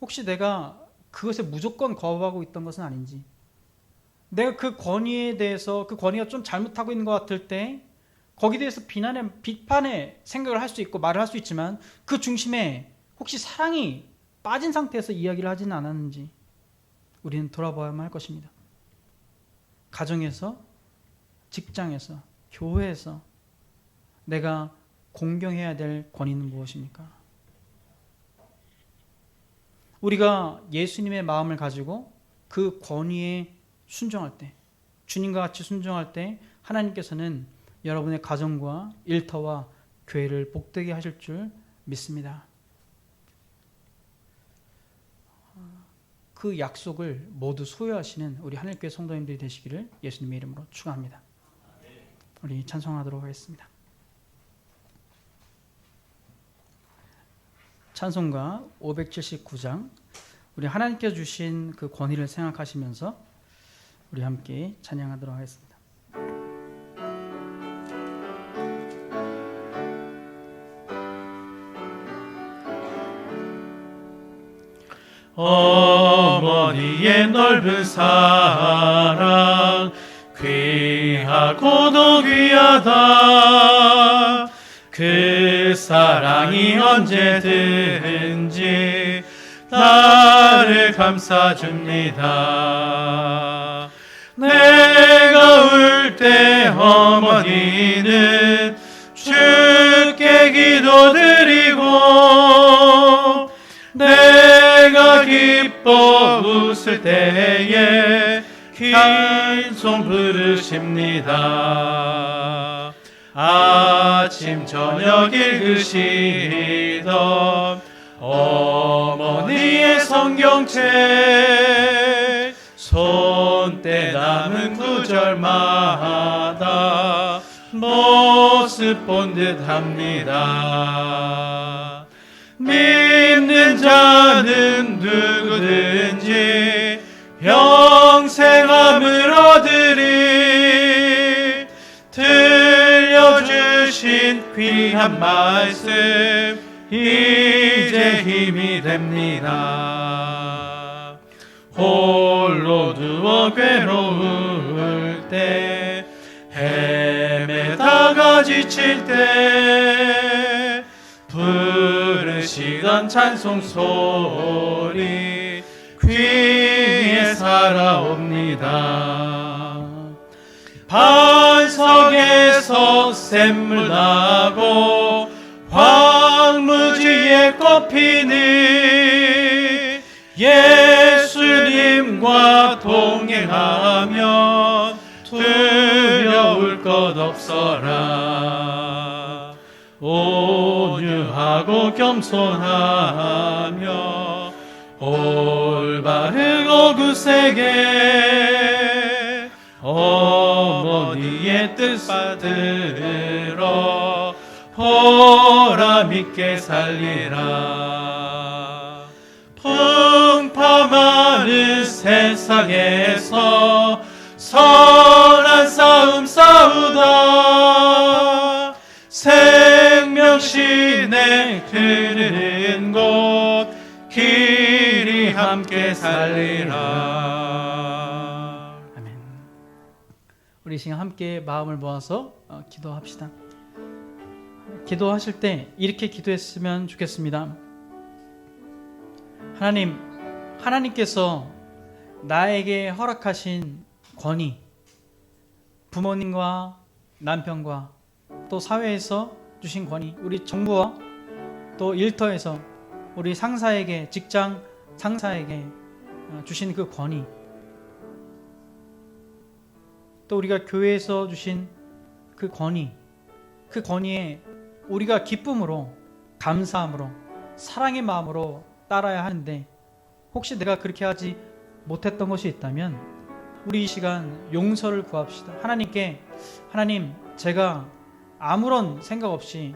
혹시 내가 그것에 무조건 거부하고 있던 것은 아닌지, 내가 그 권위에 대해서 그 권위가 좀 잘못하고 있는 것 같을 때 거기에 대해서 비판의 생각을 할 수 있고 말을 할 수 있지만 그 중심에 혹시 사랑이 빠진 상태에서 이야기를 하지는 않았는지 우리는 돌아봐야만 할 것입니다. 가정에서, 직장에서, 교회에서 내가 공경해야 될 권위는 무엇입니까? 우리가 예수님의 마음을 가지고 그 권위에 순종할 때, 주님과 같이 순종할 때 하나님께서는 여러분의 가정과 일터와 교회를 복되게 하실 줄 믿습니다. 그 약속을 모두 소유하시는 우리 하늘교회 성도님들이 되시기를 예수님의 이름으로 축원합니다. 우리 찬송하도록 하겠습니다. 찬송가 579장, 우리 하나님께서 주신 그 권위를 생각하시면서 우리 함께 찬양하도록 하겠습니다. 어머니의 넓은 사랑 귀하고도 귀하다. 그 사랑이 언제든지 나를 감싸줍니다. 내가 울 때 어머니는 주께 기도드리고, 내가 기뻐 웃을 때에 흰송 부르십니다. 아침 저녁 읽으시던 어머니의 성경책, 손때 남은 구절마다 모습 본 듯합니다. 믿는 자는 누구든지 영생함을 얻으리. 들려주신 귀한 말씀 이제 힘이 됩니다. 홀로 누워 괴로울 때, 헤매다가 지칠 때 부르시던 찬송 소리 귀에 살아옵니다. 반석에서 샘물 나고 황무지에 꽃피니, 예수님과 동행하면 두려울 것 없어라. 온유하고 겸손하며 올바르고 굳세게 어머니의 뜻 받들어 보람 있게 살리라. 풍파많은 세상에서 선한 싸움 싸우다 생명신에 흐르는 곳 길이 함께 살리라. 아멘. 우리 시간 함께 마음을 모아서 기도합시다. 기도하실 때 이렇게 기도했으면 좋겠습니다. 하나님께서 나에게 허락하신 권위, 부모님과 남편과 또 사회에서 주신 권위, 우리 정부와 또 일터에서 우리 상사에게, 직장 상사에게 주신 그 권위, 또 우리가 교회에서 주신 그 권위, 그 권위에 우리가 기쁨으로, 감사함으로, 사랑의 마음으로 따라야 하는데 혹시 내가 그렇게 하지 못했던 것이 있다면 우리 이 시간 용서를 구합시다. 하나님, 제가 아무런 생각 없이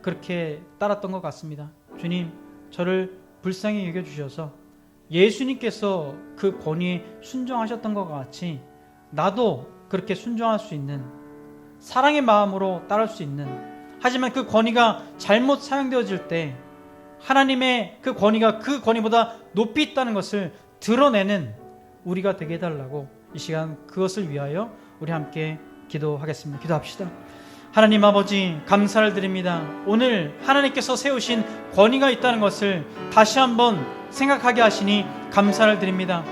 그렇게 따랐던 것 같습니다. 주님, 저를 불쌍히 여겨주셔서 예수님께서 그 권위에 순종하셨던 것과 같이 나도 그렇게 순종할 수 있는, 사랑의 마음으로 따를 수 있는, 하지만 그 권위가 잘못 사용되어질 때 하나님의 그 권위가 그 권위보다 높이 있다는 것을 드러내는 우리가 되게 해달라고 이 시간 그것을 위하여 우리 함께 기도하겠습니다. 기도합시다. 하나님 아버지, 감사를 드립니다. 오늘 하나님께서 세우신 권위가 있다는 것을 다시 한번 생각하게 하시니 감사를 드립니다.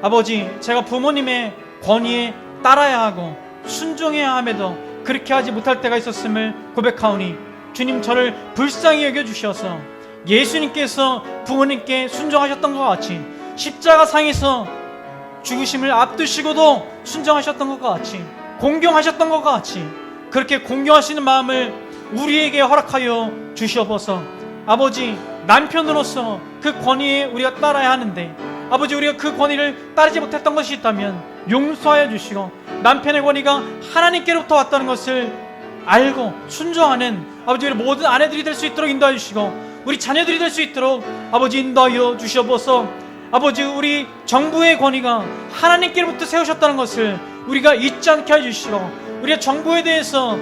아버지, 제가 부모님의 권위에 따라야 하고 순종해야 함에도 그렇게 하지 못할 때가 있었음을 고백하오니 주님, 저를 불쌍히 여겨주셔서 예수님께서 부모님께 순종하셨던 것 같이 십자가 상에서 죽으심을 앞두시고도 순종하셨던 것과 같이 공경하셨던 것과 같이 그렇게 공경하시는 마음을 우리에게 허락하여 주시옵소서. 아버지, 남편으로서 그 권위에 우리가 따라야 하는데 아버지, 우리가 그 권위를 따르지 못했던 것이 있다면 용서하여 주시고 남편의 권위가 하나님께로부터 왔다는 것을 알고 순종하는 아버지, 우리 모든 아내들이 될 수 있도록 인도하여 주시고 우리 자녀들이 될 수 있도록 아버지 인도하여 주시옵소서. 아버지, 우리 정부의 권위가 하나님께로부터 세우셨다는 것을 우리가 잊지 않게 해주시고 우리가 정부에 대해서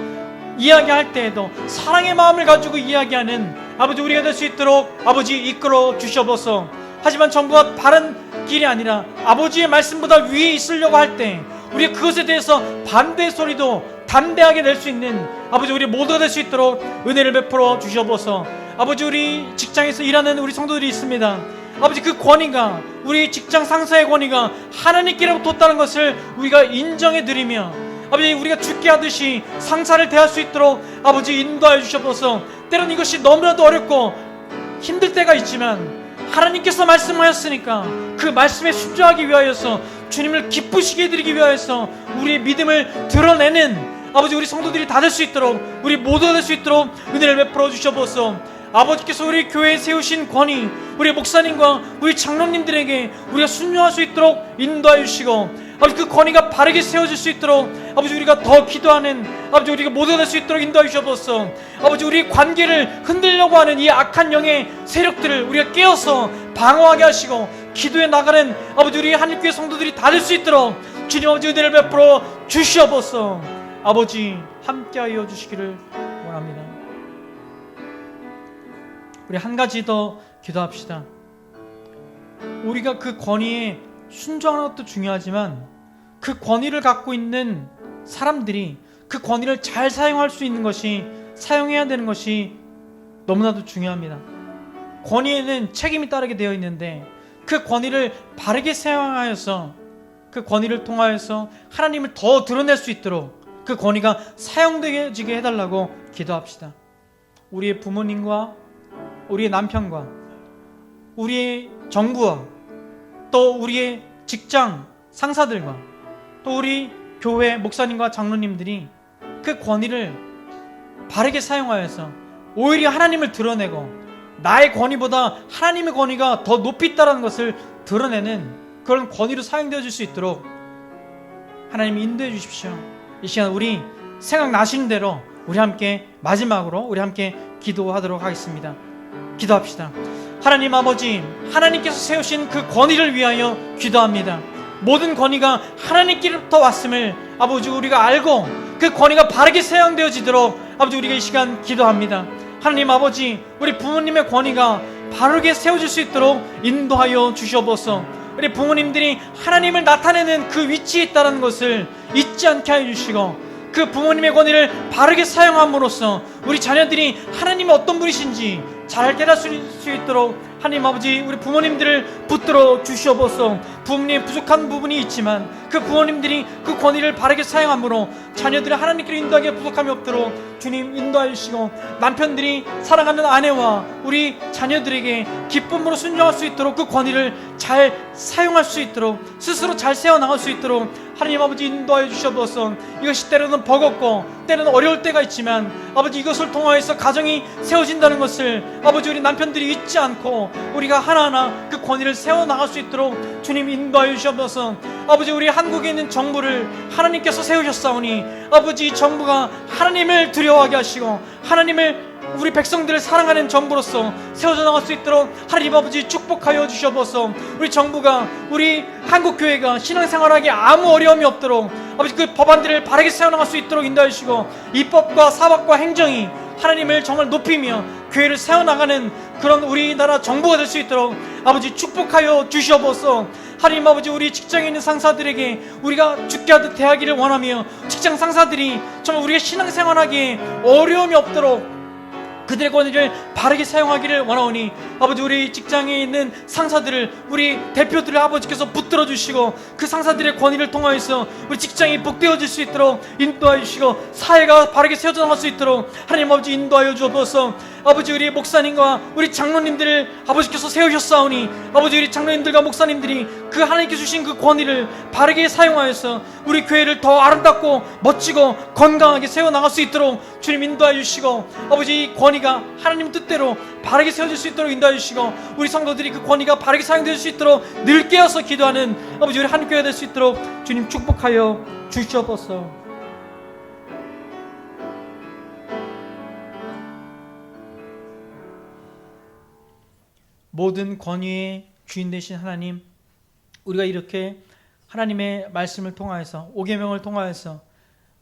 이야기할 때에도 사랑의 마음을 가지고 이야기하는 아버지 우리가 될 수 있도록 아버지 이끌어 주시옵소서. 하지만 정부가 바른 길이 아니라 아버지의 말씀보다 위에 있으려고 할 때 우리가 그것에 대해서 반대 소리도 담대하게 낼 수 있는 아버지 우리 모두가 될 수 있도록 은혜를 베풀어 주시옵소서. 아버지, 우리 직장에서 일하는 우리 성도들이 있습니다. 아버지, 그 권위가 우리 직장 상사의 권위가 하나님께로부터 왔다는 것을 우리가 인정해 드리며 아버지, 우리가 죽게 하듯이 상사를 대할 수 있도록 아버지 인도하여 주시옵소서. 때로는 이것이 너무나도 어렵고 힘들 때가 있지만 하나님께서 말씀하였으니까 그 말씀에 순종하기 위하여서 주님을 기쁘시게 해드리기 위하여서 우리의 믿음을 드러내는 아버지 우리 성도들이 다 될 수 있도록 우리 모두가 될 수 있도록 은혜를 베풀어 주시옵소서. 아버지께서 우리 교회에 세우신 권위, 우리 목사님과 우리 장로님들에게 우리가 순종할 수 있도록 인도하여 주시고 아버지, 그 권위가 바르게 세워질 수 있도록 아버지 우리가 더 기도하는 아버지 우리가 모두가 될 수 있도록 인도하여 주시옵소서. 아버지, 우리 관계를 흔들려고 하는 이 악한 영의 세력들을 우리가 깨어서 방어하게 하시고 기도에 나가는 아버지 우리 하나님교회 성도들이 다 될 수 있도록 주님 아버지 은혜를 베풀어 주시옵소서. 아버지, 함께하여 주시기를 원합니다. 우리 한 가지 더 기도합시다. 우리가 그 권위에 순종하는 것도 중요하지만 그 권위를 갖고 있는 사람들이 그 권위를 잘 사용할 수 있는 것이, 사용해야 되는 것이 너무나도 중요합니다. 권위에는 책임이 따르게 되어 있는데 그 권위를 바르게 사용하여서 그 권위를 통하여서 하나님을 더 드러낼 수 있도록 그 권위가 사용되게 해달라고 기도합시다. 우리의 부모님과 우리의 남편과 우리의 정부와 또 우리의 직장 상사들과 또 우리 교회 목사님과 장로님들이 그 권위를 바르게 사용하여서 오히려 하나님을 드러내고 나의 권위보다 하나님의 권위가 더 높이 있다는 것을 드러내는 그런 권위로 사용되어질 수 있도록 하나님이 인도해 주십시오. 이 시간 우리 생각나시는 대로 우리 함께 마지막으로 우리 함께 기도하도록 하겠습니다. 기도합시다. 하나님 아버지, 하나님께서 세우신 그 권위를 위하여 기도합니다. 모든 권위가 하나님께로부터 왔음을 아버지 우리가 알고 그 권위가 바르게 사용되어지도록 아버지 우리가 이 시간 기도합니다. 하나님 아버지, 우리 부모님의 권위가 바르게 세워질 수 있도록 인도하여 주시옵소서. 우리 부모님들이 하나님을 나타내는 그 위치에 있다는 것을 잊지 않게 하여 주시고 그 부모님의 권위를 바르게 사용함으로써 우리 자녀들이 하나님이 어떤 분이신지 잘 깨달을 수 있도록 하나님 아버지 우리 부모님들을 붙들어 주시옵소서. 부모님의 부족한 부분이 있지만 그 부모님들이 그 권위를 바르게 사용함으로 자녀들이 하나님께로 인도하기에 부족함이 없도록 주님 인도하여 주시고 남편들이 사랑하는 아내와 우리 자녀들에게 기쁨으로 순종할 수 있도록 그 권위를 잘 사용할 수 있도록 스스로 잘 세워나갈 수 있도록 하나님 아버지 인도하여 주시옵소서. 이것이 때로는 버겁고 때로는 어려울 때가 있지만 아버지 이것을 통하여서 가정이 세워진다는 것을 아버지 우리 남편들이 잊지 않고 우리가 하나하나 그 권위를 세워나갈 수 있도록 주님 인도하여 주시옵소서. 아버지 우리 한국에 있는 정부를 하나님께서 세우셨사오니 아버지 이 정부가 하나님을 두려워하게 하시고 하나님을 우리 백성들을 사랑하는 정부로서 세워져 나갈 수 있도록 하나님 아버지 축복하여 주셔서 우리 정부가, 우리 한국교회가 신앙생활하기에 아무 어려움이 없도록 아버지 그 법안들을 바르게 세워나갈 수 있도록 인도해 주시고, 입법과 사법과 행정이 하나님을 정말 높이며 교회를 세워나가는 그런 우리나라 정부가 될 수 있도록 아버지 축복하여 주시옵소서. 하나님 아버지, 우리 직장에 있는 상사들에게 우리가 죽게 하듯 대하기를 원하며, 직장 상사들이 정말 우리가 신앙생활하기에 어려움이 없도록 그들의 권위를 바르게 사용하기를 원하오니, 아버지 우리 직장에 있는 상사들을, 우리 대표들을 아버지께서 붙들어 주시고 그 상사들의 권위를 통하여서 우리 직장이 복되어질 수 있도록 인도하여 주시고, 사회가 바르게 세워져 나갈 수 있도록 하나님 아버지 인도하여 주옵소서. 아버지 우리 목사님과 우리 장로님들을 아버지께서 세우셨사오니, 아버지 우리 장로님들과 목사님들이 그 하나님께 주신 그 권위를 바르게 사용하여서 우리 교회를 더 아름답고 멋지고 건강하게 세워나갈 수 있도록 주님 인도하여 주시고, 아버지 이 권위가 하나님 뜻대로 바르게 세워질 수 있도록 인도하여 주시고, 우리 성도들이 그 권위가 바르게 사용될 수 있도록 늘 깨어서 기도하는 아버지 우리 한국교회가 될 수 있도록 주님 축복하여 주시옵소서. 모든 권위의 주인 되신 하나님, 우리가 이렇게 하나님의 말씀을 통하여서, 오계명을 통하여서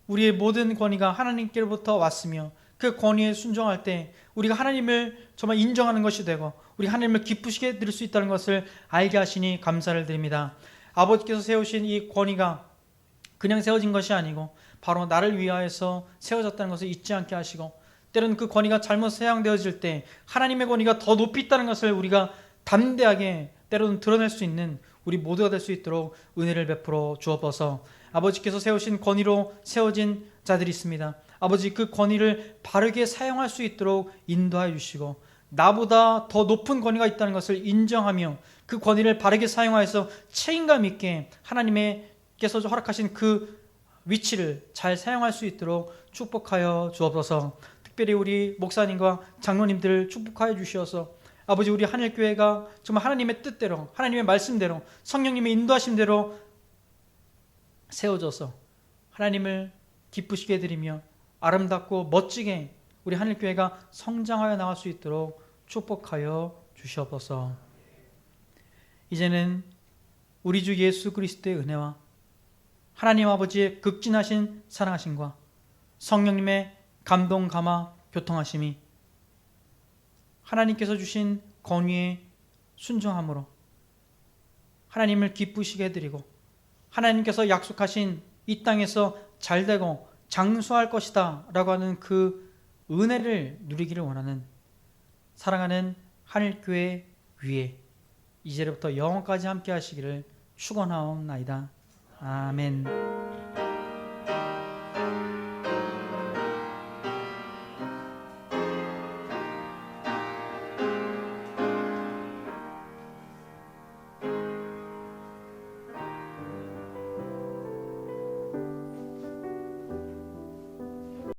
우리의 모든 권위가 하나님께로부터 왔으며, 그 권위에 순종할 때 우리가 하나님을 정말 인정하는 것이 되고 우리 하나님을 기쁘시게 드릴 수 있다는 것을 알게 하시니 감사를 드립니다. 아버지께서 세우신 이 권위가 그냥 세워진 것이 아니고 바로 나를 위하여서 세워졌다는 것을 잊지 않게 하시고, 때로는 그 권위가 잘못 사용되어질 때 하나님의 권위가 더 높이 있다는 것을 우리가 담대하게 때로는 드러낼 수 있는 우리 모두가 될 수 있도록 은혜를 베풀어 주옵소서. 아버지께서 세우신 권위로 세워진 자들이 있습니다. 아버지 그 권위를 바르게 사용할 수 있도록 인도하여 주시고, 나보다 더 높은 권위가 있다는 것을 인정하며 그 권위를 바르게 사용하여서 책임감 있게 하나님께서 허락하신 그 위치를 잘 사용할 수 있도록 축복하여 주옵소서. 특별히 우리 목사님과 장로님들을 축복하여 주시어서 아버지 우리 하늘교회가 정말 하나님의 뜻대로, 하나님의 말씀대로, 성령님의 인도하심대로 세워져서 하나님을 기쁘시게 드리며 아름답고 멋지게 우리 하늘교회가 성장하여 나갈 수 있도록 축복하여 주시옵소서. 이제는 우리 주 예수 그리스도의 은혜와 하나님 아버지의 극진하신 사랑하심과 성령님의 감동 감화 교통하심이 하나님께서 주신 권위에 순종함으로 하나님을 기쁘시게 해드리고, 하나님께서 약속하신 이 땅에서 잘되고 장수할 것이다 라고 하는 그 은혜를 누리기를 원하는 사랑하는 하늘교회 위에 이제부터 영원까지 함께 하시기를 축원하옵나이다. 아멘.